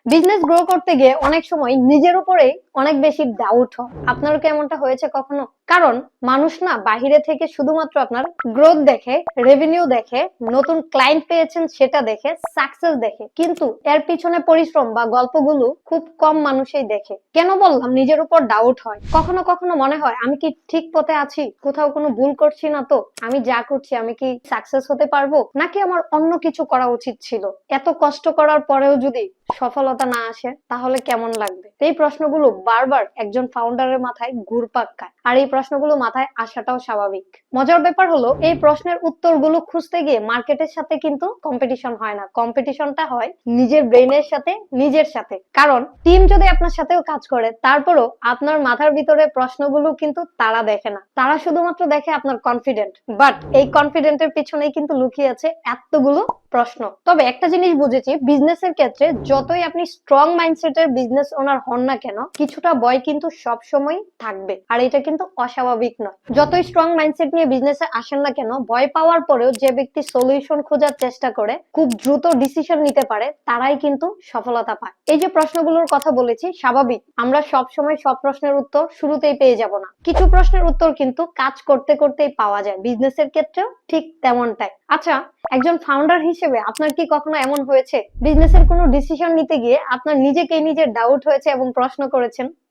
Business grow করতে গিয়ে অনেক সময় নিজের উপরেই অনেক বেশি ডাউট হয়। আপনারও কি এমনটা হয়েছে কখনো? কারণ মানুষ না বাহিরে থেকে শুধুমাত্র আপনার গ্রোথ দেখে, রেভিনিউ দেখে, নতুন ক্লায়েন্ট পেয়েছেন সেটা দেখে, সাকসেস দেখে, কিন্তু এর পিছনে পরিশ্রম বা গল্পগুলো খুব কম মানুষই দেখে। কেন বললাম নিজের উপর ডাউট হয়? কখনো কখনো মনে হয় আমি কি ঠিক পথে আছি, কোথাও কোনো ভুল করছি না তো, আমি যা করছি আমি কি সাকসেস হতে পারবো, নাকি আমার অন্য কিছু করা উচিত ছিল। এত কষ্ট করার পরেও যদি সফলতা না আসে তাহলে কেমন লাগবে? এই প্রশ্নগুলো বারবার একজন ফাউন্ডারের মাথায় ঘুরপাক খায়, আর এই প্রশ্নগুলো মাথায় আসাটাও স্বাভাবিক। মজার ব্যাপার হলো এই প্রশ্নের উত্তরগুলো খুঁজতে গিয়ে মার্কেটের সাথে কিন্তু কম্পিটিশন হয় না, কম্পিটিশনটা হয় নিজের ব্রেনের সাথে, নিজের সাথে। কারণ টিম যদি আপনার সাথেও কাজ করে তারপরও আপনার মাথার ভিতরে প্রশ্নগুলো কিন্তু তারা দেখে না, তারা শুধুমাত্র দেখে আপনার কনফিডেন্ট। বাট এই কনফিডেন্টের পিছনেই কিন্তু লুকিয়ে আছে এতগুলো প্রশ্ন। তবে একটা জিনিস বুঝেছি, বিজনেসের ক্ষেত্রে যতই আপনি স্ট্রং মাইন্ডসেটের বিজনেস ওনার হন না কেন, কিছুটা ভয় কিন্তু সব সময় থাকবে, আর এটা কিন্তু অস্বাভাবিক নয়। যতই স্ট্রং মাইন্ডসেট নিয়ে বিজনেসে আসেন না কেন, ভয় পাওয়ার পরেও যে ব্যক্তি সলিউশন খোঁজার চেষ্টা করে, খুব দ্রুত ডিসিশন নিতে পারে, তারাই কিন্তু সফলতা পায়। এই যে প্রশ্নগুলোর কথা বলেছি, স্বাভাবিক আমরা সব সময় সব প্রশ্নের উত্তর শুরুতেই পেয়ে যাব না। কিছু প্রশ্নের উত্তর কিন্তু কাজ করতে করতেই পাওয়া যায়। বিজনেসের ক্ষেত্রেও ঠিক তেমনটাই। আচ্ছা, একজন ফাউন্ডার হিসেবে আপনার কি কখনো এমন হয়েছে বিজনেসের কোনো ডিসিশন নিতে গিয়ে আপনার নিজেকেই নিজের ডাউট হয়েছে এবং প্রশ্ন করেছেন?